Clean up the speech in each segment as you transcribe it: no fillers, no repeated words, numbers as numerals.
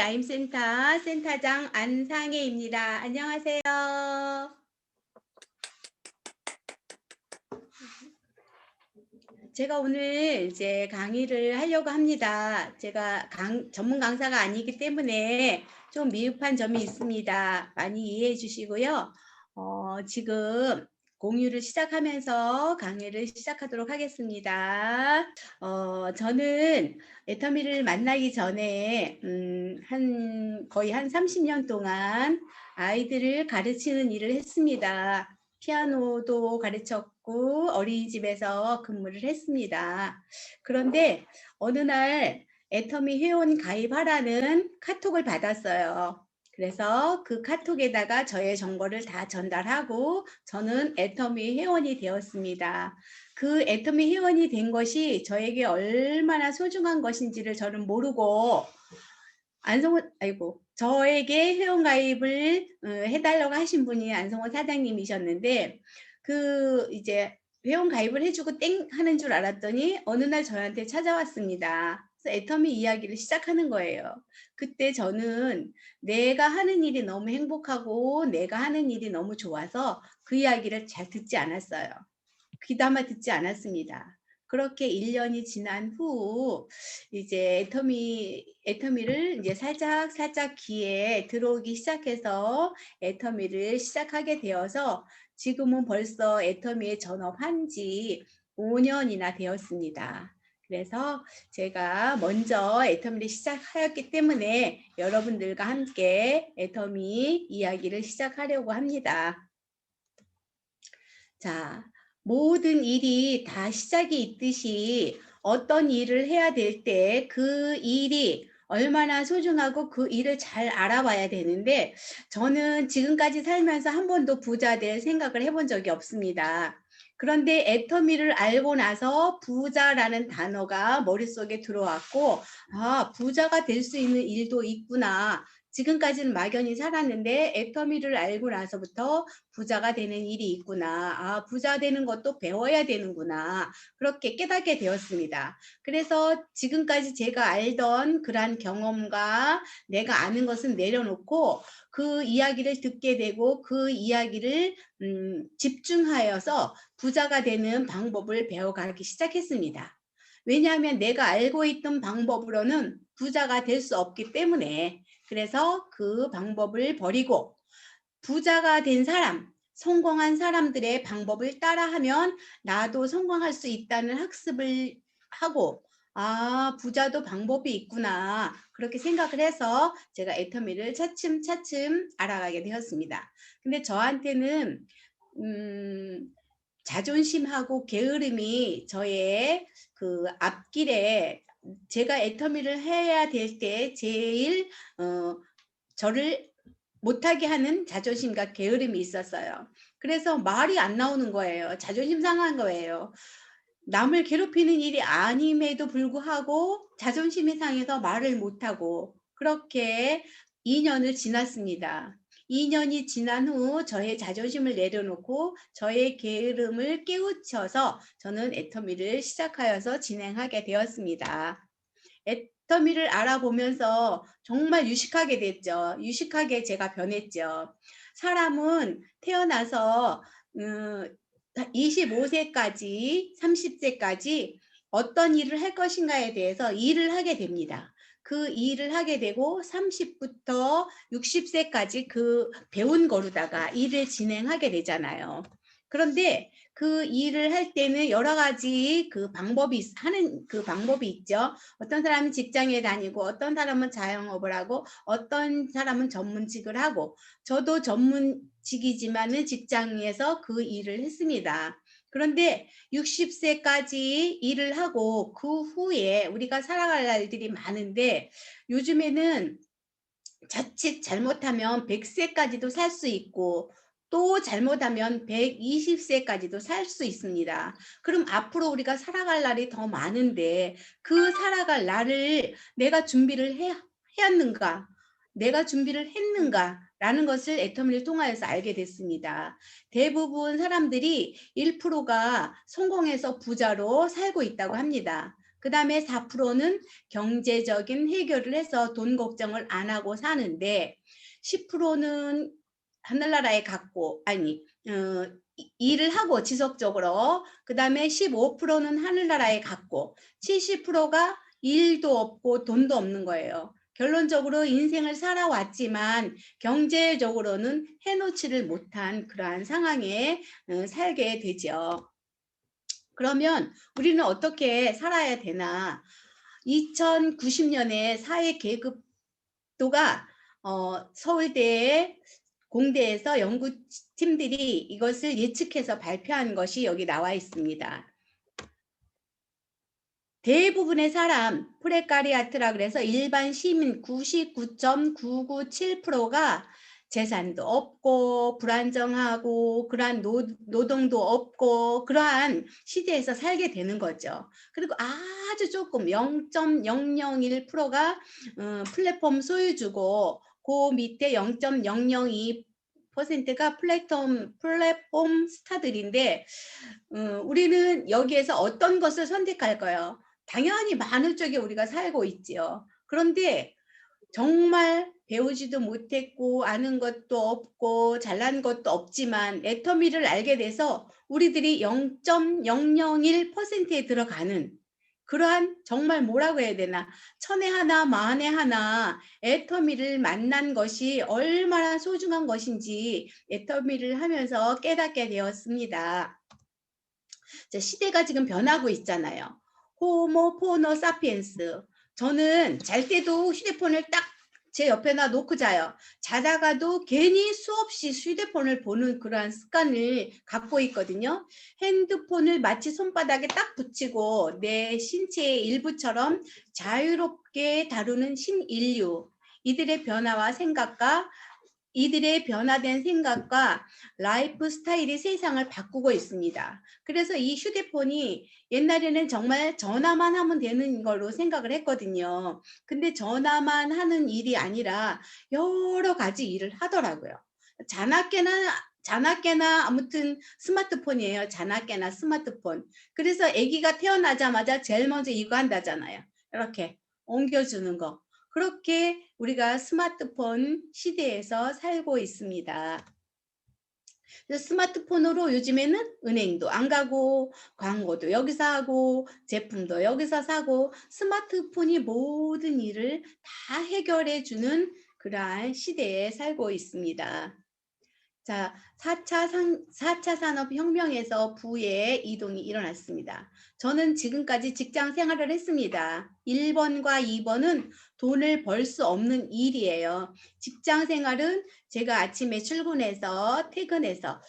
야임센터 센터장 안상혜입니다. 안녕하세요. 제가 오늘 이제 강의를 하려고 합니다. 제가 전문 강사가 아니기 때문에 좀 미흡한 점이 있습니다. 많이 이해해 주시고요. 지금 공유를 시작하면서 강의를 시작하도록 하겠습니다. 저는 애터미를 만나기 전에 거의 한 30년 동안 아이들을 가르치는 일을 했습니다. 피아노도 가르쳤고 어린이집에서 근무를 했습니다. 그런데 어느 날 애터미 회원 가입하라는 카톡을 받았어요. 그래서 그 카톡에다가 저의 정보를 다 전달하고 저는 애터미 회원이 되었습니다. 그 애터미 회원이 된 것이 저에게 얼마나 소중한 것인지를 저는 모르고 저에게 회원 가입을 해달라고 하신 분이 안성원 사장님이셨는데 이제 회원 가입을 해주고 땡 하는 줄 알았더니 어느 날 저한테 찾아왔습니다. 그래서 애터미 이야기를 시작하는 거예요. 그때 저는 내가 하는 일이 너무 행복하고 내가 하는 일이 너무 좋아서 그 이야기를 잘 듣지 않았어요. 귀담아 듣지 않았습니다. 그렇게 1년이 지난 후 이제 애터미를 이제 살짝 귀에 들어오기 시작해서 애터미를 시작하게 되어서 지금은 벌써 애터미에 전업한 지 5년이나 되었습니다. 그래서 제가 먼저 애터미를 시작하였기 때문에 여러분들과 함께 애터미 이야기를 시작하려고 합니다. 자, 모든 일이 다 시작이 있듯이 어떤 일을 해야 될 때 그 일이 얼마나 소중하고 그 일을 잘 알아봐야 되는데 저는 지금까지 살면서 한 번도 부자 될 생각을 해본 적이 없습니다. 그런데 애터미를 알고 나서 부자라는 단어가 머릿속에 들어왔고 부자가 될 수 있는 일도 있구나. 지금까지는 막연히 살았는데 애터미를 알고 나서부터 부자가 되는 일이 있구나. 부자 되는 것도 배워야 되는구나. 그렇게 깨닫게 되었습니다. 그래서 지금까지 제가 알던 그러한 경험과 내가 아는 것은 내려놓고 그 이야기를 듣게 되고 그 이야기를 집중하여서 부자가 되는 방법을 배워가기 시작했습니다. 왜냐하면 내가 알고 있던 방법으로는 부자가 될 수 없기 때문에 그래서 그 방법을 버리고 부자가 된 사람, 성공한 사람들의 방법을 따라하면 나도 성공할 수 있다는 학습을 하고 부자도 방법이 있구나. 그렇게 생각을 해서 제가 애터미를 차츰차츰 알아가게 되었습니다. 근데 저한테는 자존심하고 게으름이 저의 그 앞길에 제가 애터미를 해야 될 때 제일 저를 못하게 하는 자존심과 게으름이 있었어요. 그래서 말이 안 나오는 거예요. 자존심 상한 거예요. 남을 괴롭히는 일이 아님에도 불구하고 자존심이 상해서 말을 못하고 그렇게 2년을 지났습니다. 2년이 지난 후 저의 자존심을 내려놓고 저의 게으름을 깨우쳐서 저는 애터미를 시작하여서 진행하게 되었습니다. 애터미를 알아보면서 정말 유식하게 됐죠. 유식하게 제가 변했죠. 사람은 태어나서 25세까지 30세까지 어떤 일을 할 것인가에 대해서 일을 하게 됩니다. 그 일을 하게 되고 30부터 60세까지 그 배운 거로다가 일을 진행하게 되잖아요. 그런데 그 일을 할 때는 여러 가지 그 방법이 있죠. 어떤 사람은 직장에 다니고 어떤 사람은 자영업을 하고 어떤 사람은 전문직을 하고 저도 전문직이지만은 직장에서 그 일을 했습니다. 그런데 60세까지 일을 하고 그 후에 우리가 살아갈 날들이 많은데 요즘에는 자칫 잘못하면 100세까지도 살 수 있고 또 잘못하면 120세까지도 살 수 있습니다. 그럼 앞으로 우리가 살아갈 날이 더 많은데 그 살아갈 날을 내가 준비를 해왔는가? 내가 준비를 했는가? 라는 것을 애터미를 통하여서 알게 됐습니다. 대부분 사람들이 1%가 성공해서 부자로 살고 있다고 합니다. 그 다음에 4%는 경제적인 해결을 해서 돈 걱정을 안 하고 사는데 10%는 하늘나라에 갖고 일을 하고 지속적으로 그 다음에 15%는 하늘나라에 갖고 70%가 일도 없고 돈도 없는 거예요. 결론적으로 인생을 살아왔지만 경제적으로는 해놓지를 못한 그러한 상황에 살게 되죠. 그러면 우리는 어떻게 살아야 되나? 2090년에 사회 계급도가 서울대 공대에서 연구팀들이 이것을 예측해서 발표한 것이 여기 나와 있습니다. 대부분의 사람, 프레카리아트라 그래서 일반 시민 99.997%가 재산도 없고 불안정하고 그러한 노동도 없고 그러한 시대에서 살게 되는 거죠. 그리고 아주 조금 0.001%가 플랫폼 소유주고 그 밑에 0.002%가 플랫폼 스타들인데 우리는 여기에서 어떤 것을 선택할까요? 당연히 많은 쪽에 우리가 살고 있지요. 그런데 정말 배우지도 못했고 아는 것도 없고 잘난 것도 없지만 애터미를 알게 돼서 우리들이 0.001%에 들어가는 그러한 정말 뭐라고 해야 되나 천에 하나 만에 하나 애터미를 만난 것이 얼마나 소중한 것인지 애터미를 하면서 깨닫게 되었습니다. 시대가 지금 변하고 있잖아요. 호모 포노 사피엔스. 저는 잘 때도 휴대폰을 딱 제 옆에나 놓고 자요. 자다가도 괜히 수없이 휴대폰을 보는 그러한 습관을 갖고 있거든요. 핸드폰을 마치 손바닥에 딱 붙이고 내 신체의 일부처럼 자유롭게 다루는 신인류. 이들의 변화와 생각과 이들의 변화된 생각과 라이프 스타일이 세상을 바꾸고 있습니다. 그래서 이 휴대폰이 옛날에는 정말 전화만 하면 되는 걸로 생각을 했거든요. 근데 전화만 하는 일이 아니라 여러 가지 일을 하더라고요. 자나깨나 아무튼 스마트폰이에요. 자나깨나 스마트폰. 그래서 아기가 태어나자마자 제일 먼저 이거 한다잖아요. 이렇게 옮겨주는 거. 그렇게 우리가 스마트폰 시대에서 살고 있습니다. 그래서 스마트폰으로 요즘에는 은행도 안 가고 광고도 여기서 하고 제품도 여기서 사고 스마트폰이 모든 일을 다 해결해 주는 그러한 시대에 살고 있습니다. 자, 4차 산업혁명에서 부의 이동이 일어났습니다. 저는 지금까지 직장 생활을 했습니다. 1번과 2번은 돈을 벌 수 없는 일이에요. 직장 생활은 제가 아침에 출근해서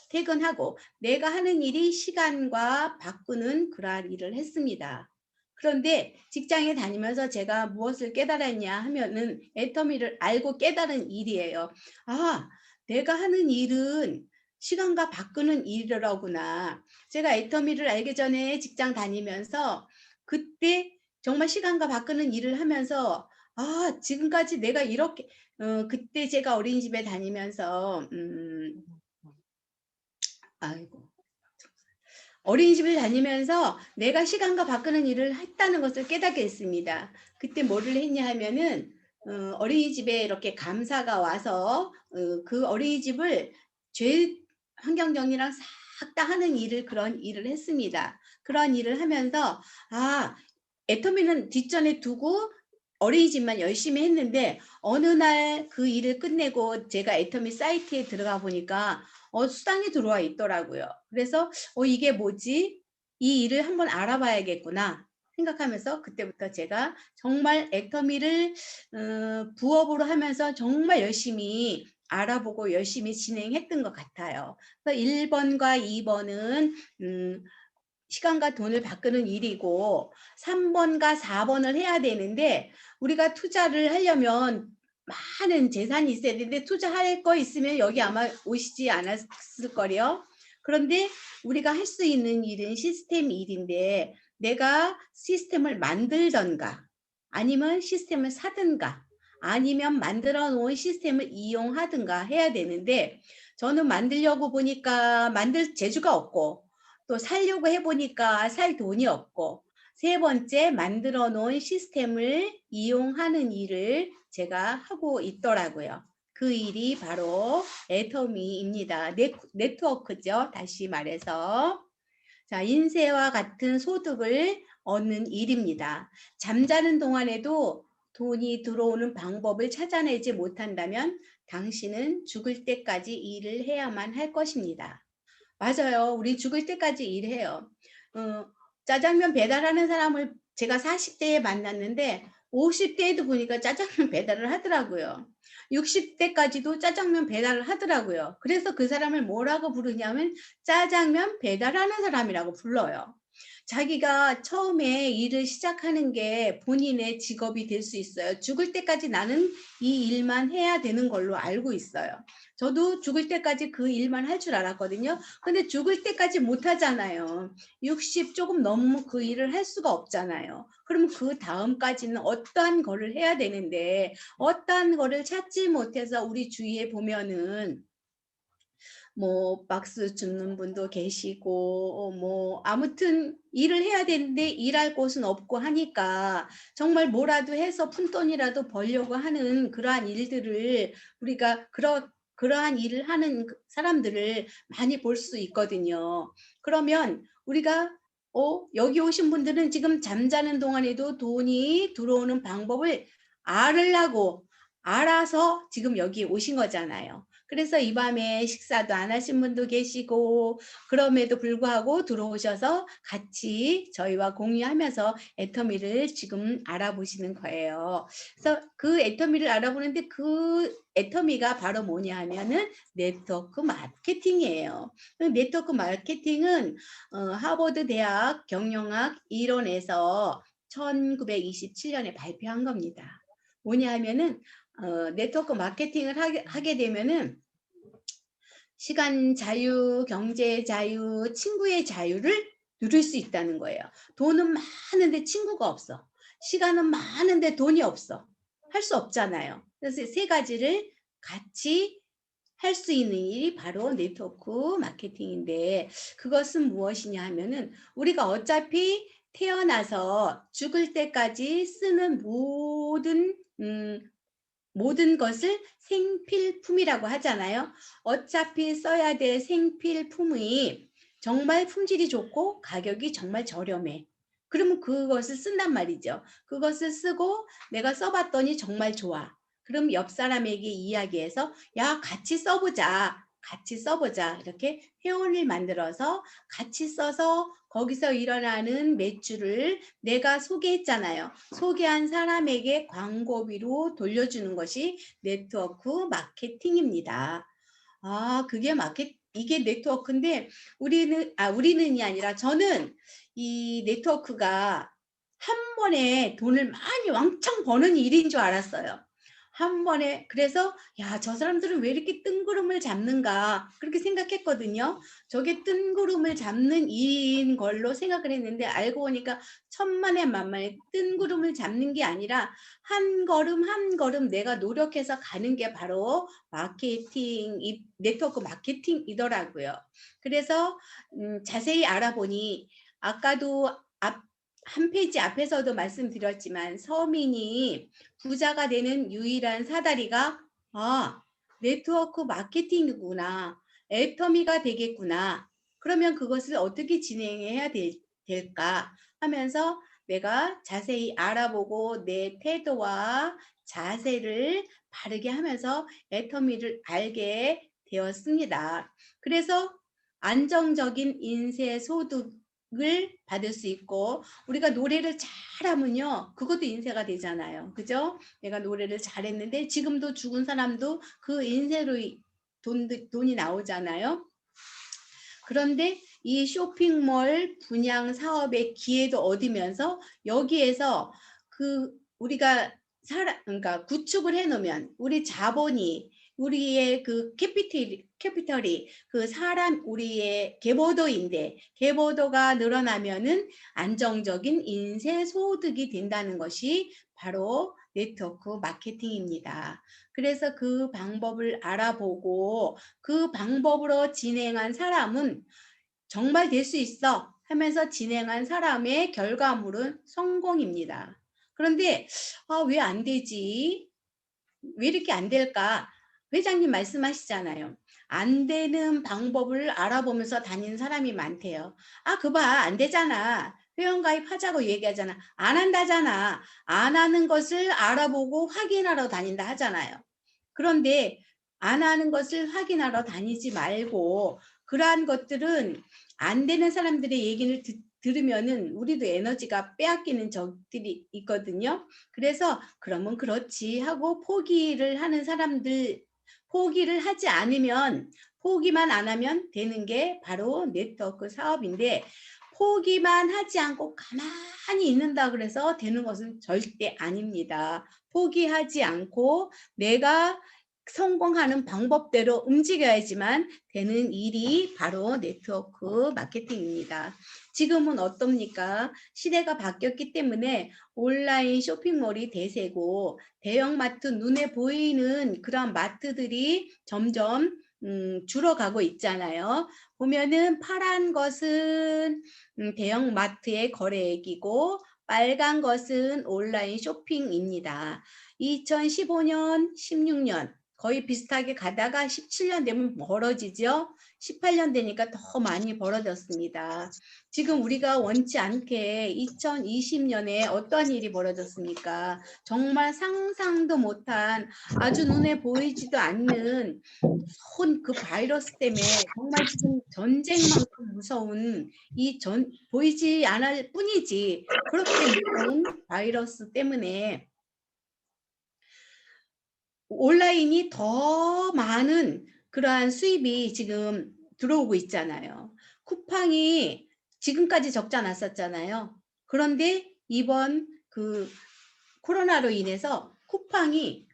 퇴근하고 내가 하는 일이 시간과 바꾸는 그러한 일을 했습니다. 그런데 직장에 다니면서 제가 무엇을 깨달았냐 하면은 애터미를 알고 깨달은 일이에요. 아, 내가 하는 일은 시간과 바꾸는 일이라구나. 제가 애터미를 알기 전에 직장 다니면서 그때 정말 시간과 바꾸는 일을 하면서 지금까지 내가 이렇게 그때 제가 어린이집에 다니면서 어린이집을 다니면서 내가 시간과 바꾸는 일을 했다는 것을 깨닫게 됐습니다. 그때 뭐를 했냐 하면은 어린이집에 이렇게 감사가 와서 그 어린이집을 죄 환경 정리랑 싹 다 하는 일을 그런 일을 했습니다. 그런 일을 하면서 애터미는 뒷전에 두고 어린이집만 열심히 했는데 어느 날 그 일을 끝내고 제가 애터미 사이트에 들어가 보니까 수당이 들어와 있더라고요. 그래서 이게 뭐지? 이 일을 한번 알아봐야겠구나 생각하면서 그때부터 제가 정말 애터미를 부업으로 하면서 정말 열심히 알아보고 열심히 진행했던 것 같아요. 그래서 1번과 2번은 시간과 돈을 바꾸는 일이고 3번과 4번을 해야 되는데 우리가 투자를 하려면 많은 재산이 있어야 되는데 투자할 거 있으면 여기 아마 오시지 않았을 거래요. 그런데 우리가 할 수 있는 일은 시스템 일인데 내가 시스템을 만들던가 아니면 시스템을 사든가 아니면 만들어 놓은 시스템을 이용하든가 해야 되는데 저는 만들려고 보니까 만들 재주가 없고 또 살려고 해보니까 살 돈이 없고 세 번째, 만들어 놓은 시스템을 이용하는 일을 제가 하고 있더라고요. 그 일이 바로 애터미입니다. 네트워크죠. 다시 말해서. 자, 인쇄와 같은 소득을 얻는 일입니다. 잠자는 동안에도 돈이 들어오는 방법을 찾아내지 못한다면 당신은 죽을 때까지 일을 해야만 할 것입니다. 맞아요. 우리 죽을 때까지 일해요. 어, 짜장면 배달하는 사람을 제가 40대에 만났는데 50대에도 보니까 짜장면 배달을 하더라고요. 60대까지도 짜장면 배달을 하더라고요. 그래서 그 사람을 뭐라고 부르냐면 짜장면 배달하는 사람이라고 불러요. 자기가 처음에 일을 시작하는 게 본인의 직업이 될 수 있어요. 죽을 때까지 나는 이 일만 해야 되는 걸로 알고 있어요. 저도 죽을 때까지 그 일만 할 줄 알았거든요. 근데 죽을 때까지 못 하잖아요. 60 조금 넘으면 그 일을 할 수가 없잖아요. 그럼 그 다음까지는 어떠한 거를 해야 되는데 어떠한 거를 찾지 못해서 우리 주위에 보면은 뭐 박수 줍는 분도 계시고 뭐 아무튼 일을 해야 되는데 일할 곳은 없고 하니까 정말 뭐라도 해서 푼돈이라도 벌려고 하는 그러한 일들을 우리가 그러한 일을 하는 사람들을 많이 볼 수 있거든요. 그러면 우리가 여기 오신 분들은 지금 잠자는 동안에도 돈이 들어오는 방법을 알으려고 알아서 지금 여기 오신 거잖아요. 그래서 이 밤에 식사도 안 하신 분도 계시고 그럼에도 불구하고 들어오셔서 같이 저희와 공유하면서 애터미를 지금 알아보시는 거예요. 그래서 그 애터미를 알아보는데 그 애터미가 바로 뭐냐 하면은 네트워크 마케팅이에요. 그 네트워크 마케팅은 하버드 대학 경영학 이론에서 1927년에 발표한 겁니다. 뭐냐 하면은 네트워크 마케팅을 하게 되면은 시간 자유, 경제 자유, 친구의 자유를 누릴 수 있다는 거예요. 돈은 많은데 친구가 없어. 시간은 많은데 돈이 없어. 할 수 없잖아요. 그래서 세 가지를 같이 할 수 있는 일이 바로 네트워크 마케팅인데 그것은 무엇이냐 하면은 우리가 어차피 태어나서 죽을 때까지 쓰는 모든 것을 생필품이라고 하잖아요. 어차피 써야 될 생필품이 정말 품질이 좋고 가격이 정말 저렴해. 그러면 그것을 쓴단 말이죠. 그것을 쓰고 내가 써봤더니 정말 좋아. 그럼 옆 사람에게 이야기해서 야, 같이 써보자. 같이 써보자. 이렇게 회원을 만들어서 같이 써서 거기서 일어나는 매출을 내가 소개했잖아요. 소개한 사람에게 광고비로 돌려주는 것이 네트워크 마케팅입니다. 아, 이게 네트워크인데 우리는이 아니라 저는 이 네트워크가 한 번에 돈을 많이 왕창 버는 일인 줄 알았어요. 한 번에 그래서 '야, 저 사람들은 왜 이렇게 뜬구름을 잡는가.' 그렇게 생각했거든요. 저게 뜬구름을 잡는 일인 걸로 생각을 했는데 알고 보니까 천만에 만만에 뜬구름을 잡는 게 아니라 한 걸음 한 걸음 내가 노력해서 가는 게 바로 네트워크 마케팅이더라고요. 그래서 자세히 알아보니 아까도 한 페이지 앞에서도 말씀드렸지만 서민이 부자가 되는 유일한 사다리가 아, 네트워크 마케팅이구나. 애터미가 되겠구나. 그러면 그것을 어떻게 진행해야 될까 하면서 내가 자세히 알아보고 내 태도와 자세를 바르게 하면서 애터미를 알게 되었습니다. 그래서 안정적인 인쇄 소득을 받을 수 있고 우리가 노래를 잘하면요 그것도 인쇄가 되잖아요. 그죠? 내가 노래를 잘했는데 지금도 죽은 사람도 그 인쇄로 돈이 나오잖아요. 그런데 이 쇼핑몰 분양 사업의 기회도 얻으면서 여기에서 우리가 그러니까 구축을 해 놓으면 우리 자본이 우리의 그 캐피털이 그 사람 우리의 계보도가 늘어나면은 안정적인 인쇄 소득이 된다는 것이 바로 네트워크 마케팅입니다. 그래서 그 방법을 알아보고 그 방법으로 진행한 사람은 정말 될 수 있어 하면서 진행한 사람의 결과물은 성공입니다. 그런데 왜 안 되지? 왜 이렇게 안 될까? 회장님 말씀하시잖아요. 안 되는 방법을 알아보면서 다니는 사람이 많대요. 그 봐, 안 되잖아. 회원가입하자고 얘기하잖아. 안 한다잖아. 안 하는 것을 알아보고 확인하러 다닌다 하잖아요. 그런데 안 하는 것을 확인하러 다니지 말고 그러한 것들은 안 되는 사람들의 얘기를 들으면은 우리도 에너지가 빼앗기는 적들이 있거든요. 그래서 그러면 그렇지 하고 포기를 하는 사람들, 포기를 하지 않으면, 포기만 안 하면 되는 게 바로 네트워크 사업인데, 포기만 하지 않고 가만히 있는다 그래서 되는 것은 절대 아닙니다. 포기하지 않고 내가 성공하는 방법대로 움직여야지만 되는 일이 바로 네트워크 마케팅입니다. 지금은 어떻습니까? 시대가 바뀌었기 때문에 온라인 쇼핑몰이 대세고 대형마트, 눈에 보이는 그런 마트들이 점점 줄어가고 있잖아요. 보면은 파란 것은 대형마트의 거래액이고 빨간 것은 온라인 쇼핑입니다. 2015년, 16년 거의 비슷하게 가다가 17년 되면 벌어지죠. 18년 되니까 더 많이 벌어졌습니다. 지금 우리가 원치 않게 2020년에 어떠한 일이 벌어졌습니까? 정말 상상도 못한 아주 눈에 보이지도 않는 그 바이러스 때문에 정말 지금 전쟁만큼 무서운 보이지 않을 뿐이지 그렇게 무서운 바이러스 때문에 온라인이 더 많은 그러한 수입이 지금 들어오고 있잖아요. 쿠팡이 지금까지 적자 났었잖아요. 그런데 이번 그 코로나로 인해서 쿠팡이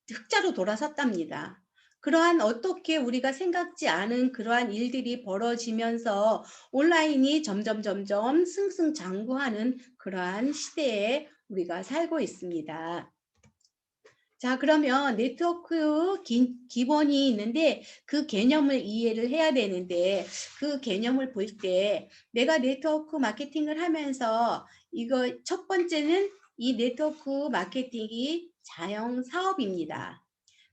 흑자로 돌아섰답니다. 그러한 어떻게 우리가 생각지 않은 그러한 일들이 벌어지면서 온라인이 점점 승승장구하는 그러한 시대에 우리가 살고 있습니다. 자, 그러면 네트워크 기본이 있는데 그 개념을 이해를 해야 되는데 그 개념을 볼 때 내가 네트워크 마케팅을 하면서 이거 첫 번째는 이 네트워크 마케팅이 자영 사업입니다.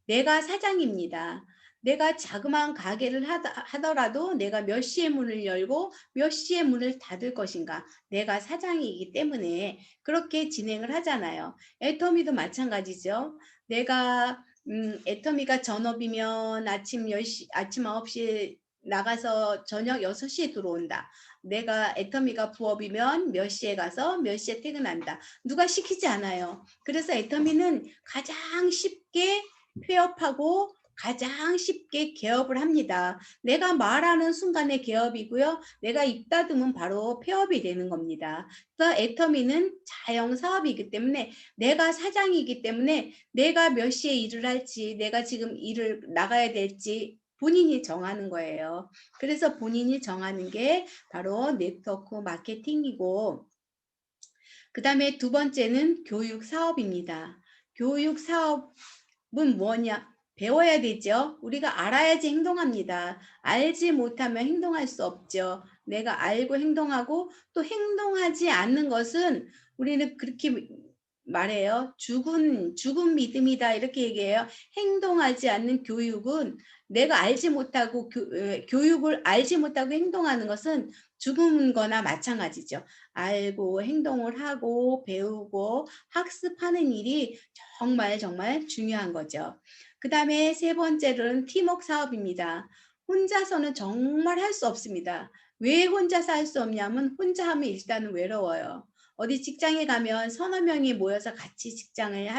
내가 사장입니다. 내가 자그마한 가게를 하더라도 내가 몇 시에 문을 열고 몇 시에 문을 닫을 것인가. 내가 사장이기 때문에 그렇게 진행을 하잖아요. 애터미도 마찬가지죠. 내가 애터미가 전업이면 아침 9시에 나가서 저녁 6시에 들어온다. 내가 애터미가 부업이면 몇 시에 가서 몇 시에 퇴근한다. 누가 시키지 않아요. 그래서 애터미는 가장 쉽게 폐업하고 가장 쉽게 개업을 합니다. 내가 말하는 순간에 개업이고요. 내가 입 닫으면 바로 폐업이 되는 겁니다. 그래서 애터미는 자영 사업이기 때문에 내가 사장이기 때문에 내가 몇 시에 일을 할지 내가 지금 일을 나가야 될지 본인이 정하는 거예요. 그래서 본인이 정하는 게 바로 네트워크 마케팅이고 그 다음에 두 번째는 교육 사업입니다. 교육 사업은 뭐냐? 배워야 되죠. 우리가 알아야지 행동합니다. 알지 못하면 행동할 수 없죠. 내가 알고 행동하고 또 행동하지 않는 것은 우리는 그렇게 말해요. 죽은 믿음이다 이렇게 얘기해요. 행동하지 않는 교육은 내가 알지 못하고 교육을 알지 못하고 행동하는 것은 죽은 거나 마찬가지죠. 알고 행동을 하고 배우고 학습하는 일이 정말 중요한 거죠. 그 다음에 세 번째로는 팀워크 사업입니다. 혼자서는 정말 할 수 없습니다. 왜 혼자서 할 수 없냐면 혼자 하면 일단은 외로워요. 어디 직장에 가면 서너 명이 모여서 같이 직장에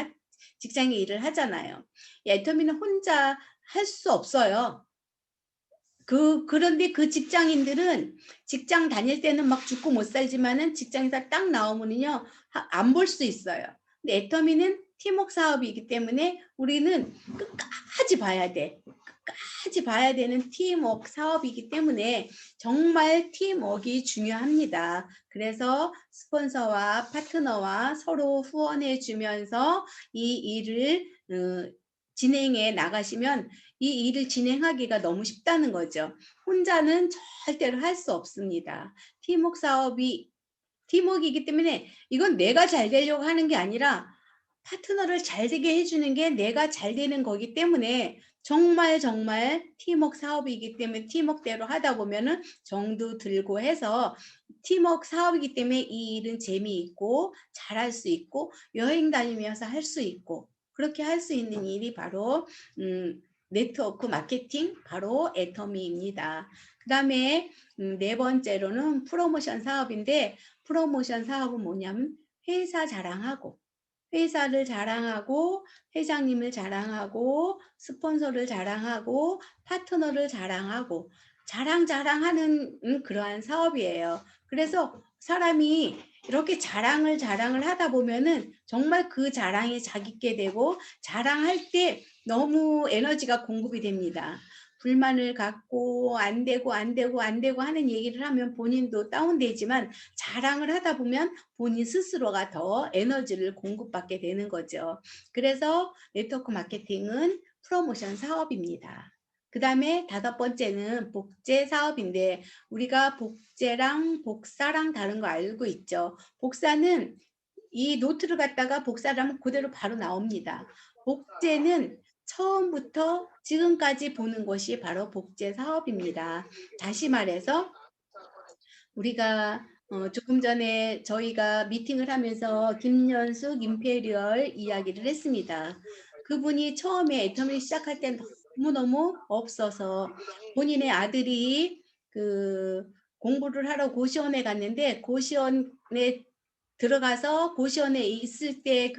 일을 하잖아요. 애터미는 혼자 할 수 없어요. 그런데 그 직장인들은 직장 다닐 때는 막 죽고 못 살지만은 직장에서 딱 나오면은요, 안 볼 수 있어요. 근데 애터미는 팀워크 사업이기 때문에 우리는 끝까지 봐야 돼. 끝까지 봐야 되는 팀워크 사업이기 때문에 정말 팀워크가 중요합니다. 그래서 스폰서와 파트너와 서로 후원해 주면서 이 일을 진행해 나가시면 이 일을 진행하기가 너무 쉽다는 거죠. 혼자는 절대로 할 수 없습니다. 팀워크 사업이 팀워크이기 때문에 이건 내가 잘 되려고 하는 게 아니라 파트너를 잘 되게 해 주는 게 내가 잘 되는 거기 때문에 정말, 정말 팀워크 사업이기 때문에 팀워크대로 하다 보면은 정도 들고 해서 팀워크 사업이기 때문에 이 일은 재미있고 잘할 수 있고 여행 다니면서 할 수 있고 그렇게 할 수 있는 일이 바로 네트워크 마케팅 바로 애터미입니다. 그다음에 네 번째로는 프로모션 사업인데 프로모션 사업은 뭐냐면 회사 자랑하고 회사를 자랑하고 회장님을 자랑하고 스폰서를 자랑하고 파트너를 자랑하고 자랑하는 그러한 사업이에요. 그래서 사람이 이렇게 자랑을 하다 보면은 정말 그 자랑에 자깃게 되고 자랑할 때 너무 에너지가 공급이 됩니다. 불만을 갖고 안 되고 하는 얘기를 하면 본인도 다운되지만 자랑을 하다 보면 본인 스스로가 더 에너지를 공급받게 되는 거죠. 그래서 네트워크 마케팅은 프로모션 사업입니다. 그 다음에 다섯 번째는 복제 사업인데 우리가 복제랑 복사랑 다른 거 알고 있죠. 복사는 이 노트를 갖다가 복사를 하면 그대로 바로 나옵니다. 복제는 처음부터 지금까지 보는 것이 바로 복제 사업입니다. 다시 말해서 우리가 조금 전에 저희가 미팅을 하면서 김연숙 임페리얼 이야기를 했습니다. 그분이 처음에 애터미 시작할 때 너무너무 없어서 본인의 아들이 그 공부를 하러 고시원에 갔는데 고시원에 들어가서 고시원에 있을 때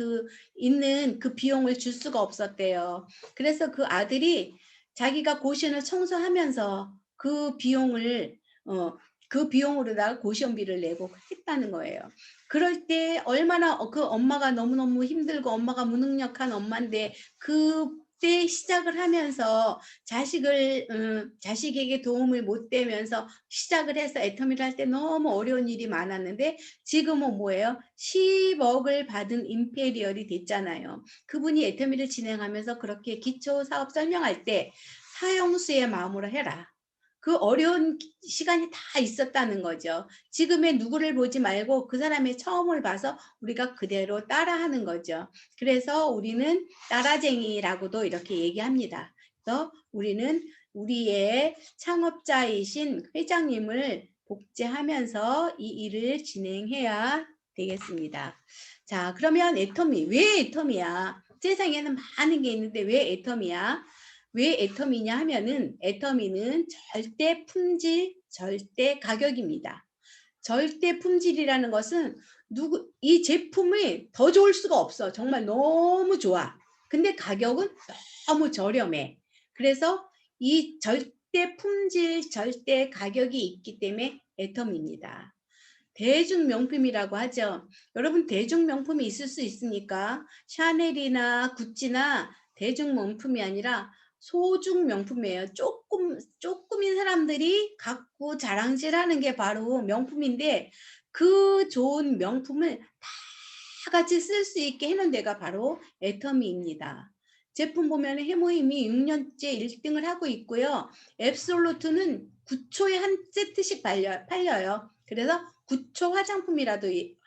있는 그 비용을 줄 수가 없었대요. 그래서 그 아들이 자기가 고시원을 청소하면서 그 비용으로다가 고시원비를 내고 했다는 거예요. 그럴 때 얼마나 그 엄마가 너무너무 힘들고 엄마가 무능력한 엄마인데 그때 시작을 하면서 자식에게 도움을 못 되면서 시작을 해서 애터미를 할 때 너무 어려운 일이 많았는데 지금은 뭐예요? 10억을 받은 임페리얼이 됐잖아요. 그분이 애터미를 진행하면서 그렇게 기초 사업 설명할 때 사형수의 마음으로 해라. 그 어려운 시간이 다 있었다는 거죠. 지금의 누구를 보지 말고 그 사람의 처음을 봐서 우리가 그대로 따라하는 거죠. 그래서 우리는 따라쟁이라고도 이렇게 얘기합니다. 그래서 우리는 우리의 창업자이신 회장님을 복제하면서 이 일을 진행해야 되겠습니다. 자, 그러면 애터미, 왜 애터미야? 세상에는 많은 게 있는데 왜 애터미야? 왜 애터미냐 하면은 애터미는 절대 품질, 절대 가격입니다. 절대 품질이라는 것은 이 제품이 더 좋을 수가 없어. 정말 너무 좋아. 근데 가격은 너무 저렴해. 그래서 이 절대 품질, 절대 가격이 있기 때문에 애터미입니다. 대중 명품이라고 하죠. 여러분 대중 명품이 있을 수 있습니까? 샤넬이나 구찌나 대중 명품이 아니라 소중 명품이에요. 조금인 사람들이 갖고 자랑질하는 게 바로 명품인데 그 좋은 명품을 다 같이 쓸 수 있게 해놓은 데가 바로 애터미입니다. 제품 보면 해모임이 6년째 1등을 하고 있고요. 앱솔루트는 9초에 한 세트씩 팔려요. 그래서 9초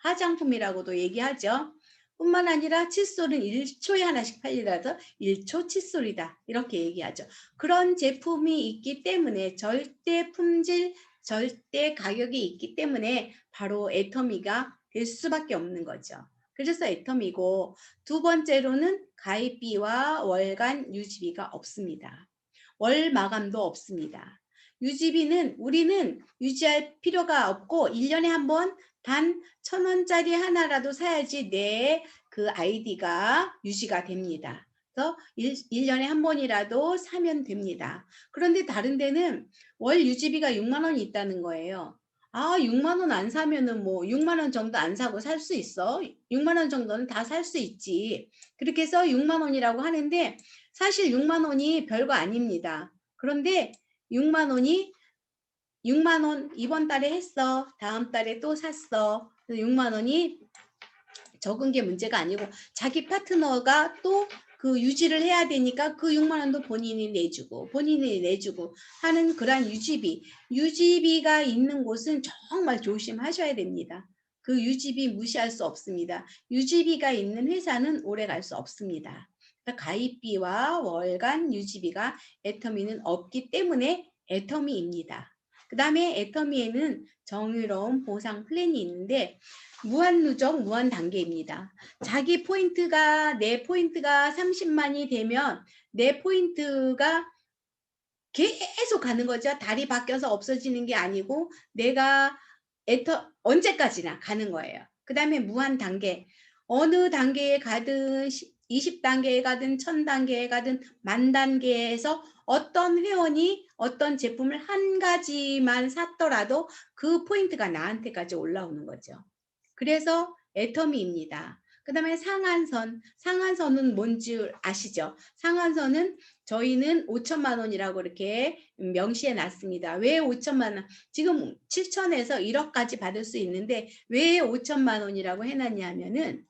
화장품이라고도 얘기하죠. 뿐만 아니라 칫솔은 1초에 하나씩 팔리라서 1초 칫솔이다. 이렇게 얘기하죠. 그런 제품이 있기 때문에 절대 품질, 절대 가격이 있기 때문에 바로 애터미가 될 수밖에 없는 거죠. 그래서 애터미고 두 번째로는 가입비와 월간 유지비가 없습니다. 월 마감도 없습니다. 유지비는 우리는 유지할 필요가 없고 1년에 한 번 단 1,000원짜리 하나라도 사야지 내 그 아이디가 유지가 됩니다. 그래서 1년에 한 번이라도 사면 됩니다. 그런데 다른 데는 월 유지비가 6만 원이 있다는 거예요. 아, 6만 원 안 사면은 뭐 6만 원 정도 안 사고 살 수 있어? 6만 원 정도는 다 살 수 있지. 그렇게 해서 6만 원이라고 하는데 사실 6만 원이 별거 아닙니다. 그런데 6만 원이 6만 원 이번 달에 했어. 다음 달에 또 샀어. 6만 원이 적은 게 문제가 아니고 자기 파트너가 또 그 유지를 해야 되니까 그 6만 원도 본인이 내주고 하는 그러한 유지비가 있는 곳은 정말 조심하셔야 됩니다. 그 유지비 무시할 수 없습니다. 유지비가 있는 회사는 오래 갈 수 없습니다. 그러니까 가입비와 월간 유지비가 애터미는 없기 때문에 애터미입니다. 그 다음에 애터미에는 정의로운 보상 플랜이 있는데 무한 누적, 무한 단계입니다. 자기 포인트가 내 포인트가 30만이 되면 내 포인트가 계속 가는 거죠. 달이 바뀌어서 없어지는 게 아니고 내가 언제까지나 가는 거예요. 그 다음에 무한 단계. 어느 단계에 가든 20단계에 가든 1000단계에 가든 10,000단계에서 어떤 회원이 어떤 제품을 한 가지만 샀더라도 그 포인트가 나한테까지 올라오는 거죠. 그래서 애터미입니다. 그 다음에 상한선. 상한선은 뭔지 아시죠? 상한선은 저희는 5천만 원이라고 이렇게 명시해 놨습니다. 왜 5천만 원? 지금 7천에서 1억까지 받을 수 있는데 왜 5천만 원이라고 해놨냐면은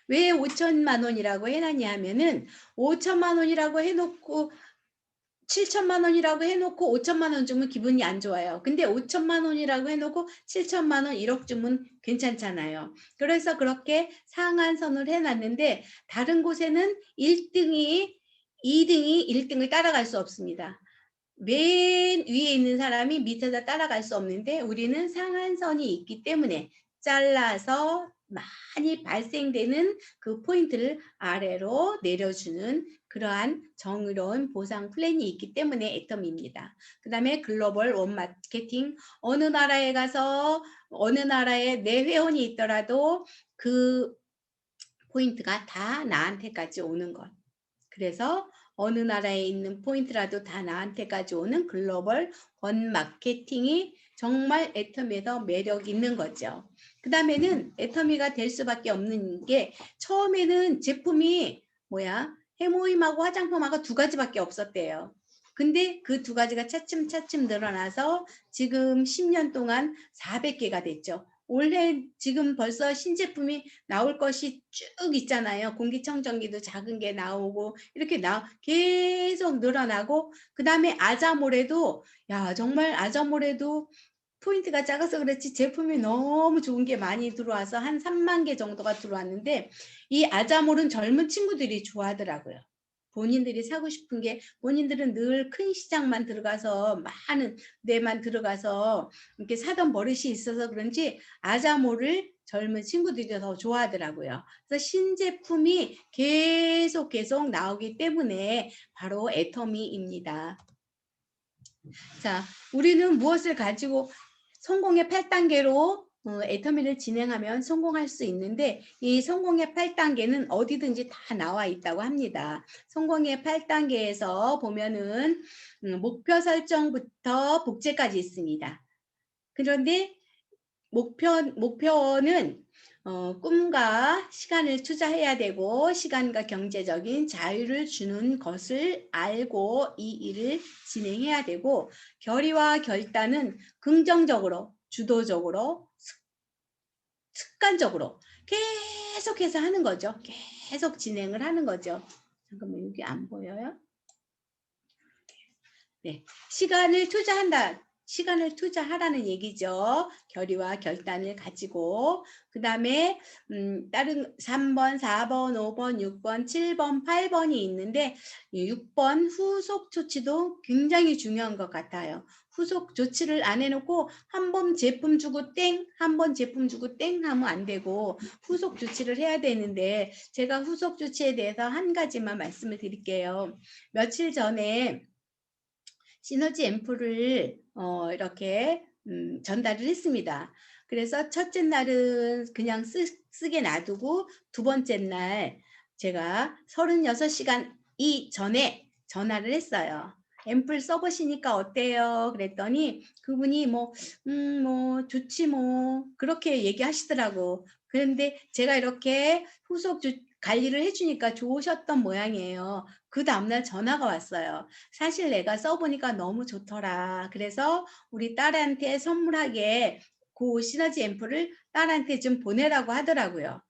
왜 5천만 원이라고 해놨냐면은 5천만 원이라고 해놓고 7천만 원이라고 해놓고 5천만 원 주면 기분이 안 좋아요. 근데 5천만 원이라고 해놓고 7천만 원 1억 주면 괜찮잖아요. 그래서 그렇게 상한선을 해놨는데 다른 곳에는 1등이 2등이 1등을 따라갈 수 없습니다. 맨 위에 있는 사람이 밑에다 따라갈 수 없는데 우리는 상한선이 있기 때문에 잘라서 많이 발생되는 그 포인트를 아래로 내려주는 그러한 정의로운 보상 플랜이 있기 때문에 애텀입니다. 그 다음에 글로벌 원 마케팅. 어느 나라에 가서 어느 나라에 내 회원이 있더라도 그 포인트가 다 나한테까지 오는 것. 그래서 어느 나라에 있는 포인트라도 다 나한테까지 오는 글로벌 원 마케팅이 정말 애터미에서 매력 있는 거죠. 그 다음에는 애터미가 될 수밖에 없는 게 처음에는 제품이 해모임하고 화장품하고 두 가지밖에 없었대요. 근데 그 두 가지가 차츰차츰 늘어나서 지금 10년 동안 400개가 됐죠. 올해 지금 벌써 신제품이 나올 것이 쭉 있잖아요. 공기청정기도 작은 게 나오고 이렇게 계속 늘어나고 그 다음에 아자모레도 정말 아자모레도 포인트가 작아서 그렇지 제품이 너무 좋은 게 많이 들어와서 한 3만 개 정도가 들어왔는데 이 아자몰은 젊은 친구들이 좋아하더라고요. 본인들이 사고 싶은 게 본인들은 늘 큰 시장만 들어가서 많은 데만 들어가서 이렇게 사던 버릇이 있어서 그런지 아자몰을 젊은 친구들이 더 좋아하더라고요. 그래서 신제품이 계속 나오기 때문에 바로 애터미입니다. 자, 우리는 무엇을 가지고 성공의 8단계로 애터미를 진행하면 성공할 수 있는데 이 성공의 8단계는 어디든지 다 나와 있다고 합니다. 성공의 8단계에서 보면은 목표 설정부터 복제까지 있습니다. 그런데 목표는 꿈과 시간을 투자해야 되고 시간과 경제적인 자유를 주는 것을 알고 이 일을 진행해야 되고 결의와 결단은 긍정적으로 주도적으로 습관적으로 계속해서 하는 거죠. 계속 진행을 하는 거죠. 잠깐만 여기 안 보여요? 네, 시간을 투자하라는 얘기죠. 결의와 결단을 가지고 그 다음에 다른 3번, 4번, 5번, 6번, 7번, 8번이 있는데 6번 후속 조치도 굉장히 중요한 것 같아요. 후속 조치를 안 해놓고 한 번 제품 주고 땡, 한 번 제품 주고 땡 하면 안 되고 후속 조치를 해야 되는데 제가 후속 조치에 대해서 한 가지만 말씀을 드릴게요. 며칠 전에 시너지 앰플을 이렇게 전달을 했습니다. 그래서 첫째 날은 그냥 쓰게 놔두고 두 번째 날 제가 36시간 이전에 전화를 했어요. 앰플 써보시니까 어때요? 그랬더니 그분이 뭐 좋지 뭐 그렇게 얘기하시더라고. 그런데 제가 이렇게 후속 관리를 해주니까 좋으셨던 모양이에요. 그 다음날 전화가 왔어요. 사실 내가 써보니까 너무 좋더라. 그래서 우리 딸한테 선물하게 그 시너지 앰플을 딸한테 좀 보내라고 하더라고요.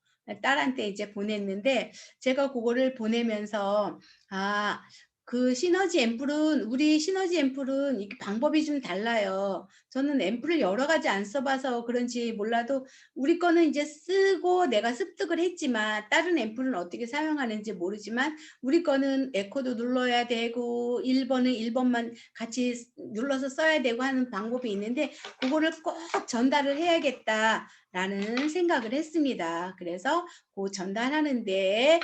딸한테 이제 보냈는데 제가 그거를 보내면서 아 그 시너지 앰플은 우리 시너지 앰플은 이게 방법이 좀 달라요. 저는 앰플을 여러 가지 안 써 봐서 그런지 몰라도 우리 거는 이제 쓰고 내가 습득을 했지만 다른 앰플은 어떻게 사용하는지 모르지만 우리 거는 에코도 눌러야 되고 1 번은 1 번만 같이 눌러서 써야 되고 하는 방법이 있는데 그거를 꼭 전달을 해야겠다라는 생각을 했습니다. 그래서 그 전달하는 데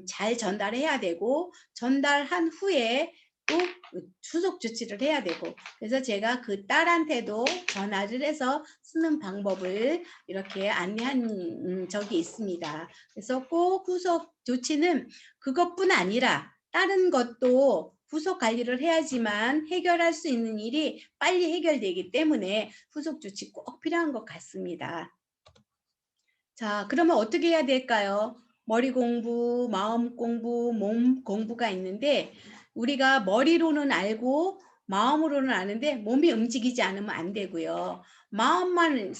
잘 전달해야 되고 전달한 후에 또 후속 조치를 해야 되고 그래서 제가 그 딸한테도 전화를 해서 쓰는 방법을 이렇게 안내한 적이 있습니다. 그래서 꼭 후속 조치는 그것뿐 아니라 다른 것도 후속 관리를 해야지만 해결할 수 있는 일이 빨리 해결되기 때문에 후속 조치 꼭 필요한 것 같습니다. 자, 그러면 어떻게 해야 될까요? 머리 공부, 마음 공부, 몸 공부가 있는데 우리가 머리로는 알고 마음으로는 아는데 몸이 움직이지 않으면 안 되고요. 마음만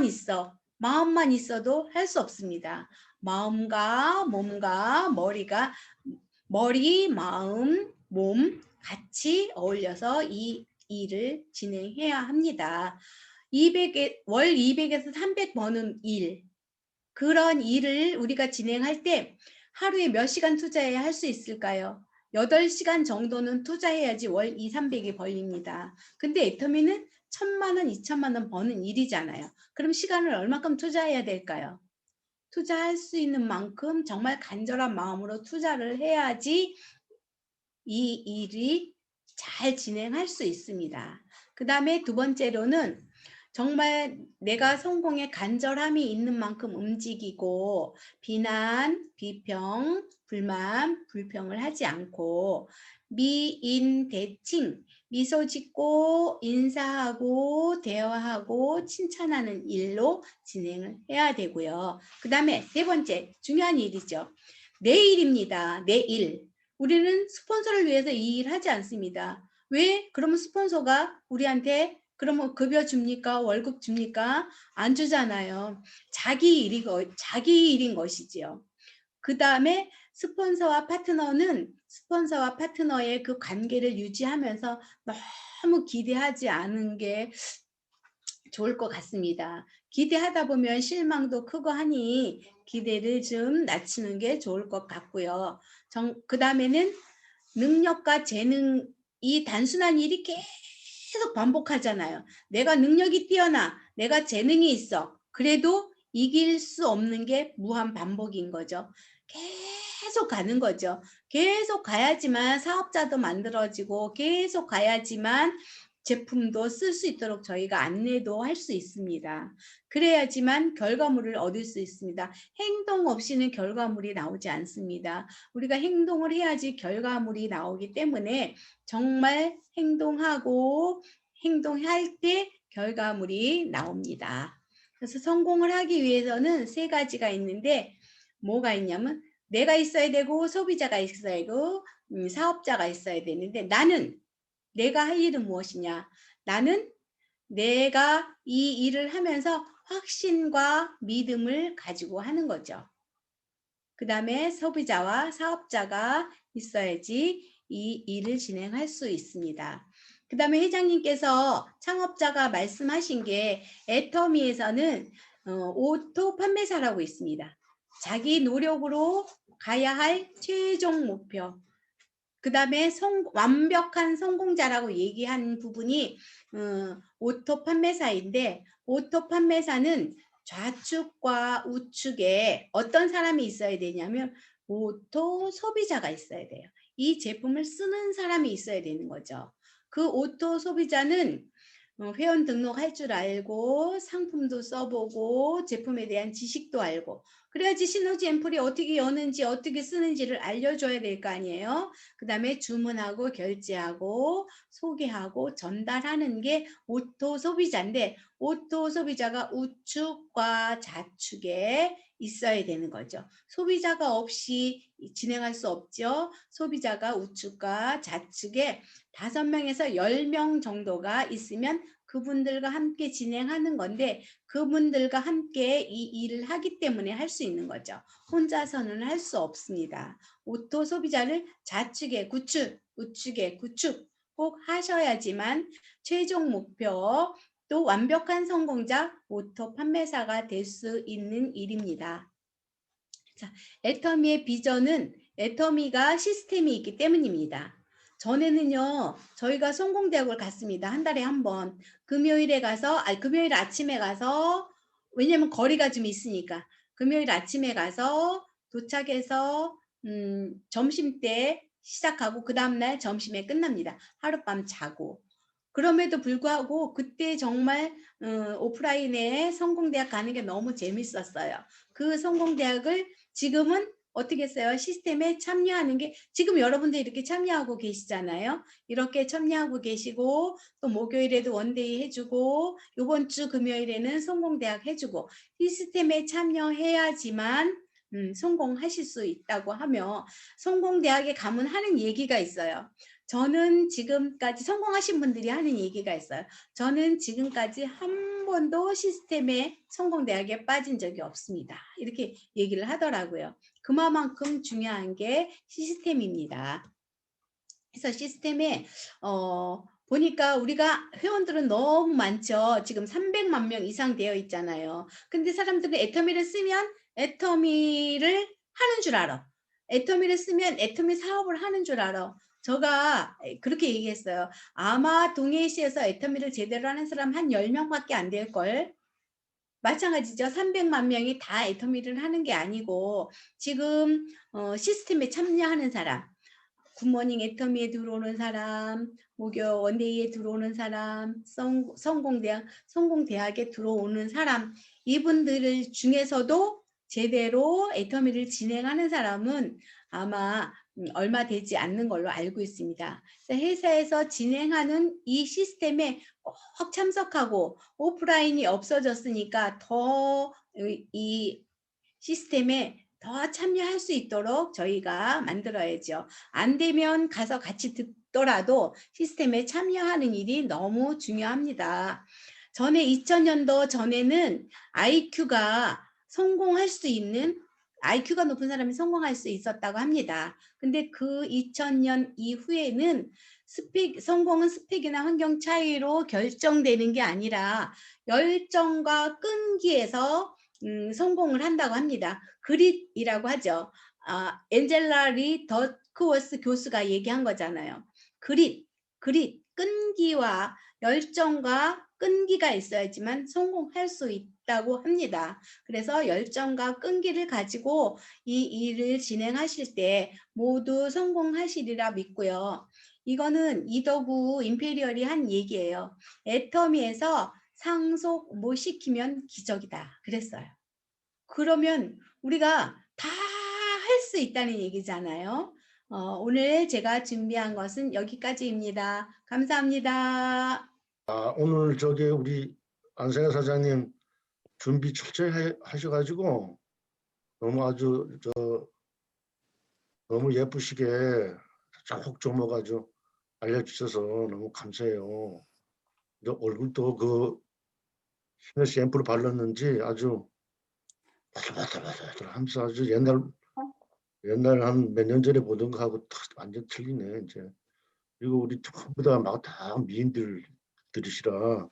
있어. 마음만 있어도 할 수 없습니다. 마음과 몸과 머리, 마음, 몸 같이 어울려서 이 일을 진행해야 합니다. 200에 월 200에서 300 버는 일 그런 일을 우리가 진행할 때 하루에 몇 시간 투자해야 할 수 있을까요? 8시간 정도는 투자해야지 월 200~300이 벌립니다. 근데 애터미는 1,000만 원, 2,000만 원 버는 일이잖아요. 그럼 시간을 얼마큼 투자해야 될까요? 투자할 수 있는 만큼 정말 간절한 마음으로 투자를 해야지 이 일이 잘 진행할 수 있습니다. 그다음에 두 번째로는 정말 내가 성공에 간절함이 있는 만큼 움직이고 비난, 비평, 불만, 불평을 하지 않고 미인대칭, 미소 짓고 인사하고 대화하고 칭찬하는 일로 진행을 해야 되고요. 그다음에 세 번째 중요한 일이죠. 내일입니다. 내일. 우리는 스폰서를 위해서 이 일을 하지 않습니다. 왜? 그러면 스폰서가 우리한테 그러면 급여 줍니까? 월급 줍니까? 안 주잖아요. 자기 일인 것이지요. 그 다음에 스폰서와 파트너의 그 관계를 유지하면서 너무 기대하지 않은 게 좋을 것 같습니다. 기대하다 보면 실망도 크고 하니 기대를 좀 낮추는 게 좋을 것 같고요. 그 다음에는 능력과 재능, 이 단순한 일이 계속 반복하잖아요. 내가 능력이 뛰어나, 내가 재능이 있어. 그래도 이길 수 없는 게 무한 반복인 거죠. 계속 가는 거죠. 계속 가야지만 사업자도 만들어지고 계속 가야지만 제품도 쓸 수 있도록 저희가 안내도 할 수 있습니다. 그래야지만 결과물을 얻을 수 있습니다. 행동 없이는 결과물이 나오지 않습니다. 우리가 행동을 해야지 결과물이 나오기 때문에 정말 행동할 때 결과물이 나옵니다. 그래서 성공을 하기 위해서는 세 가지가 있는데 뭐가 있냐면 내가 있어야 되고 소비자가 있어야 되고 사업자가 있어야 되는데 내가 할 일은 무엇이냐? 나는 내가 이 일을 하면서 확신과 믿음을 가지고 하는 거죠. 그 다음에 소비자와 사업자가 있어야지 이 일을 진행할 수 있습니다. 그 다음에 회장님께서 창업자가 말씀하신 게 애터미에서는 오토 판매사라고 있습니다. 자기 노력으로 가야 할 최종 목표. 그 다음에 완벽한 성공자라고 얘기한 부분이 오토 판매사인데 오토 판매사는 좌측과 우측에 어떤 사람이 있어야 되냐면 오토 소비자가 있어야 돼요. 이 제품을 쓰는 사람이 있어야 되는 거죠. 그 오토 소비자는 회원 등록할 줄 알고 상품도 써보고 제품에 대한 지식도 알고 그래야지 시너지 앰플이 어떻게 여는지 어떻게 쓰는지를 알려줘야 될 거 아니에요. 그 다음에 주문하고 결제하고 소개하고 전달하는 게 오토 소비자인데 오토 소비자가 우측과 좌측에 있어야 되는 거죠. 소비자가 없이 진행할 수 없죠. 소비자가 우측과 좌측에 5명에서 10명 정도가 있으면 그분들과 함께 진행하는 건데 그분들과 함께 이 일을 하기 때문에 할 수 있는 거죠. 혼자서는 할 수 없습니다. 오토 소비자를 좌측에 구축, 우측에 구축 꼭 하셔야지만 최종 목표 또 완벽한 성공자 오토 판매사가 될 수 있는 일입니다. 자, 애터미의 비전은 애터미가 시스템이 있기 때문입니다. 전에는요, 저희가 성공대학을 갔습니다. 한 달에 한 번. 금요일에 가서, 금요일 아침에 가서, 왜냐면 거리가 좀 있으니까. 금요일 아침에 가서 도착해서, 점심 때 시작하고, 그 다음날 점심에 끝납니다. 하룻밤 자고. 그럼에도 불구하고 그때 정말 오프라인에 성공대학 가는 게 너무 재밌었어요. 그 성공대학을 지금은 어떻게 했어요? 시스템에 참여하는 게 지금 여러분들 이렇게 참여하고 계시잖아요. 이렇게 참여하고 계시고 또 목요일에도 원데이 해주고 이번 주 금요일에는 성공대학 해주고 시스템에 참여해야지만 성공하실 수 있다고 하며 성공대학에 가면 하는 얘기가 있어요. 저는 지금까지 성공하신 분들이 하는 얘기가 있어요. 저는 지금까지 한 번도 시스템에 성공대학에 빠진 적이 없습니다. 이렇게 얘기를 하더라고요. 그만큼 중요한 게 시스템입니다. 그래서 시스템에 보니까 우리가 회원들은 너무 많죠. 지금 300만 명 이상 되어 있잖아요. 근데 사람들은 애터미를 쓰면 애터미를 하는 줄 알아. 애터미를 쓰면 애터미 사업을 하는 줄 알아. 제가 그렇게 얘기했어요. 아마 동해시에서 애터미를 제대로 하는 사람 한 10명밖에 안 될걸. 마찬가지죠. 300만 명이 다 애터미를 하는 게 아니고 지금 시스템에 참여하는 사람, 굿모닝 애터미에 들어오는 사람, 목요 원데이에 들어오는 사람, 성공대학에 들어오는 사람, 이분들 중에서도 제대로 애터미를 진행하는 사람은 아마 얼마 되지 않는 걸로 알고 있습니다. 그래서 회사에서 진행하는 이 시스템에 꼭 참석하고 오프라인이 없어졌으니까 더 이 시스템에 더 참여할 수 있도록 저희가 만들어야죠. 안 되면 가서 같이 듣더라도 시스템에 참여하는 일이 너무 중요합니다. 전에 2000년도 전에는 IQ가 성공할 수 있는 IQ가 높은 사람이 성공할 수 있었다고 합니다. 근데 그 2000년 이후에는 성공은 스펙이나 환경 차이로 결정되는 게 아니라 열정과 끈기에서 성공을 한다고 합니다. 그릿이라고 하죠. 엔젤라 리 더크워스 교수가 얘기한 거잖아요. 그릿, 끈기와 열정과 끈기가 있어야지만 성공할 수 있다고 합니다. 그래서 열정과 끈기를 가지고 이 일을 진행하실 때 모두 성공하시리라 믿고요. 이거는 이더구 임페리얼이 한 얘기예요. 애터미에서 상속 못 시키면 기적이다 그랬어요. 그러면 우리가 다 할 수 있다는 얘기잖아요. 오늘 제가 준비한 것은 여기까지입니다. 감사합니다. 오늘 우리 안성혜 사장님 준비 철저히 하셔가지고 너무 너무 예쁘시게 조목조목 아주 알려주셔서 너무 감사해요. 얼굴도 스매시 앰플을 발랐는지 아주 바들바들 하면서 아주 옛날 한 몇 년 전에 보던 거하고 완전 틀리네 이제. 그리고 우리 전부 다 막 다 미인들이시라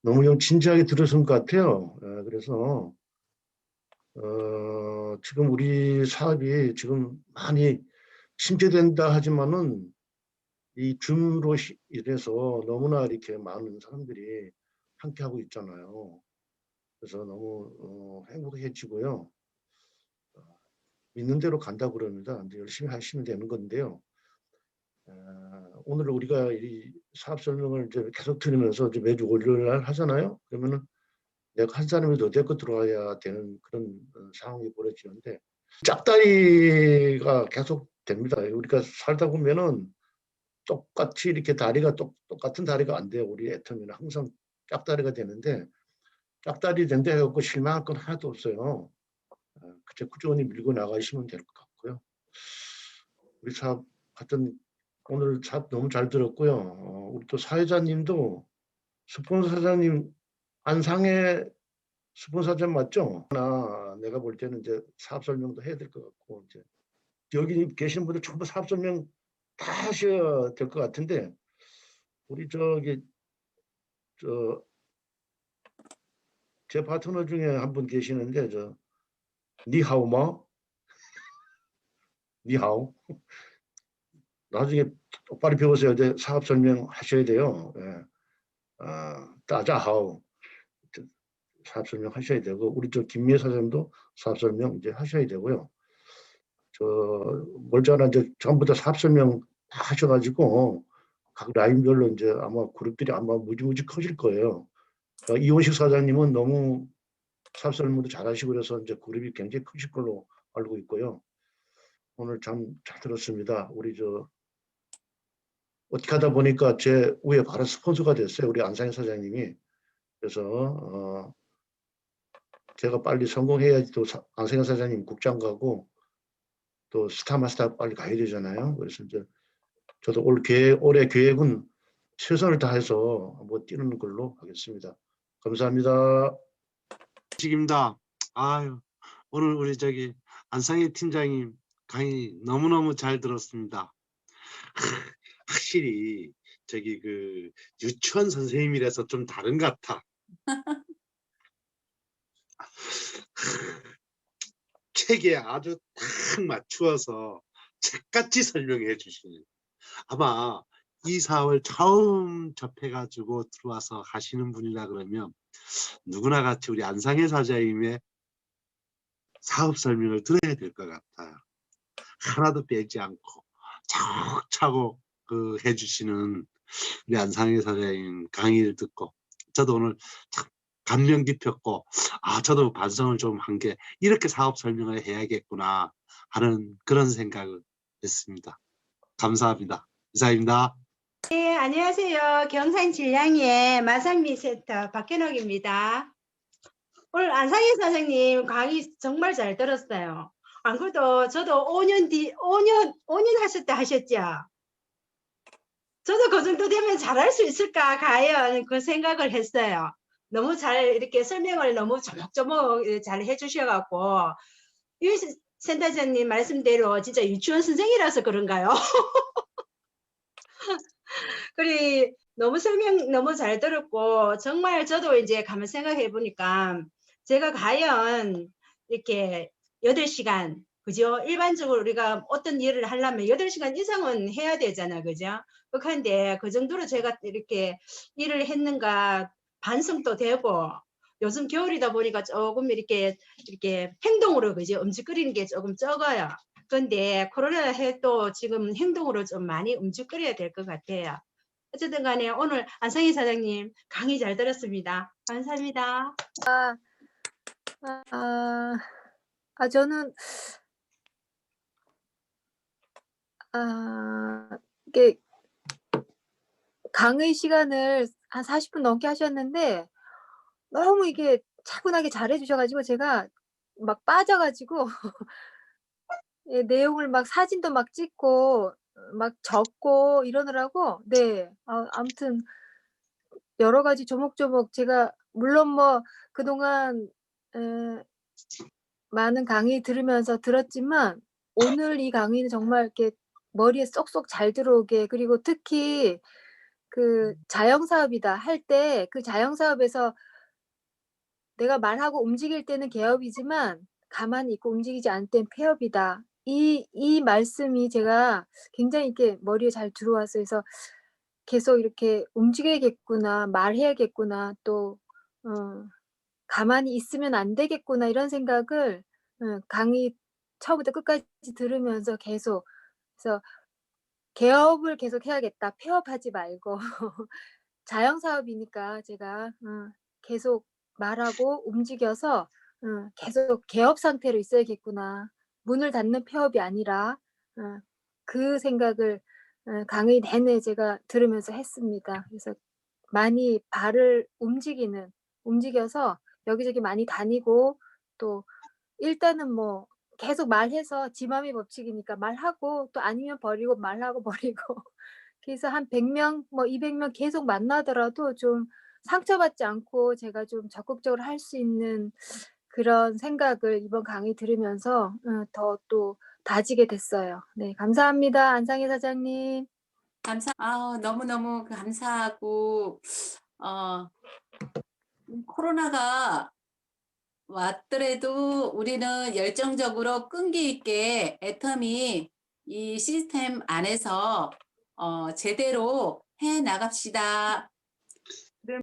너무 좀 진지하게 들으신 것 같아요. 그래서 지금 우리 사업이 지금 많이 침체된다 하지만은 이 줌으로 이래서 너무나 이렇게 많은 사람들이 함께 하고 있잖아요. 그래서 너무 행복해지고요. 있는 대로 간다 그럽니다. 이제 열심히 하시면 되는 건데요. 오늘 우리가 이 사업 설명을 이제 계속 들으면서 이제 매주 월요일 날 하잖아요. 그러면은 내가 한 사람이 내 거 들어와야 되는 그런 상황이 벌어지는데 짝다리가 계속 됩니다. 우리가 살다 보면은 똑같이 이렇게 다리가 똑같은 다리가 안 돼요. 우리 애터미는 항상 짝다리가 되는데 짝다리 된다 해갖고 실망할 건 하나도 없어요. 그저 꾸준히 밀고 나가시면 될 것 같고요. 우리 하여튼 오늘 너무 잘 들었고요. 우리 또 사회자님도 스폰서 사장님 안상의 스폰서 사장 맞죠? 내가 볼 때는 이제 사업 설명도 해야 될 것 같고 이제 여기 계시는 분들 전부 사업 설명 다 하셔야 될 것 같은데 우리 저기 저 제 파트너 중에 한 분 계시는데 저 니하오마 니하오 나중에 똑바로 배우세요. 이제 사업 설명하셔야 돼요. 예. 따자하오 사업 설명하셔야 되고 우리 저 김미애 사장님도 사업 설명 이제 하셔야 되고요. 저 멀쩡한 이제 전부 다 사업 설명 다 하셔가지고 각 라인별로 이제 아마 그룹들이 아마 무지무지 커질 거예요. 이원식 사장님은 너무 사업 설명도 잘하시고 그래서 이제 그룹이 굉장히 크실 걸로 알고 있고요. 오늘 참 잘 들었습니다. 우리 저 어떻게 하다 보니까 제 위에 바로 스폰서가 됐어요. 우리 안상현 사장님이. 그래서 제가 빨리 성공해야지 또 안상현 사장님 국장 가고 또 스타마스터 빨리 가야 되잖아요. 그래서 이제 저도 올해 계획은 최선을 다해서 한번 뛰는 걸로 하겠습니다. 감사합니다. 식입니다. 아유, 오늘 우리 저기 안상희 팀장님 강의 너무너무 잘 들었습니다. 확실히 저기 그 유치원 선생님이라서 좀 다른 것 같아. 책에 아주 딱 맞추어서 책같이 설명해 주시는. 아마 이 사업을 처음 접해가지고 들어와서 하시는 분이라 그러면 누구나 같이 우리 안상혜 사장님의 사업 설명을 들어야 될 것 같아요. 하나도 빼지 않고 차곡차곡 그 해주시는 우리 안상혜 사장님 강의를 듣고 저도 오늘 참 감명 깊었고 저도 반성을 좀 한 게 이렇게 사업 설명을 해야겠구나 하는 그런 생각을 했습니다. 감사합니다. 이사입니다. 네, 안녕하세요. 경산 질량의 마산미센터 박현옥입니다. 오늘 안상희 사장님 강의 정말 잘 들었어요. 안 그래도 저도 5년 하실 때 하셨죠? 저도 그 정도 되면 잘할 수 있을까, 과연 그 생각을 했어요. 너무 잘 이렇게 설명을 너무 조목조목 잘 해주셔갖고, 유 센터장님 말씀대로 진짜 유치원 선생이라서 그런가요? 그리 너무 설명 너무 잘 들었고 정말 저도 이제 가만 생각해 보니까 제가 과연 이렇게 8시간 그죠? 일반적으로 우리가 어떤 일을 하려면 8시간 이상은 해야 되잖아. 그죠? 그런데 그 정도로 제가 이렇게 일을 했는가 반성도 되고 요즘 겨울이다 보니까 조금 이렇게 행동으로 그죠? 움직이는 게 조금 적어요. 근데 코로나 해도 지금 행동으로 좀 많이 움직여야 될 것 같아요. 어쨌든 간에 오늘 안상희 사장님 강의 잘 들었습니다. 감사합니다. 저는 이게 강의 시간을 한 40분 넘게 하셨는데 너무 이게 차분하게 잘해 주셔가지고 제가 막 빠져가지고 예, 내용을 막 사진도 막 찍고 막 적고 이러느라고 네 아무튼 여러 가지 조목조목 제가 물론 뭐 그동안 많은 강의 들으면서 들었지만 오늘 이 강의는 정말 이렇게 머리에 쏙쏙 잘 들어오게 그리고 특히 그 자영사업이다 할 때 그 자영사업에서 내가 말하고 움직일 때는 개업이지만 가만히 있고 움직이지 않을 땐 폐업이다. 이 말씀이 제가 굉장히 이렇게 머리에 잘 들어왔어요. 그래서 계속 이렇게 움직여야겠구나, 말해야겠구나, 또 가만히 있으면 안 되겠구나 이런 생각을 강의 처음부터 끝까지 들으면서 계속 그래서 '개업을 계속 해야겠다. 폐업하지 말고.' 자영사업이니까 제가 계속 말하고 움직여서 계속 개업 상태로 있어야겠구나. 문을 닫는 폐업이 아니라 그 생각을 강의 내내 제가 들으면서 했습니다. 그래서 많이 발을 움직여서 여기저기 많이 다니고 또 일단은 뭐 계속 말해서 지마미 법칙이니까 말하고 또 아니면 버리고 말하고 버리고 그래서 한 100명 뭐 200명 계속 만나더라도 좀 상처받지 않고 제가 좀 적극적으로 할 수 있는 그런 생각을 이번 강의 들으면서 더 또 다지게 됐어요. 네, 감사합니다. 안상희 사장님. 너무너무 감사하고, 코로나가 왔더라도 우리는 열정적으로 끈기 있게 애터미 이 시스템 안에서 제대로 해 나갑시다.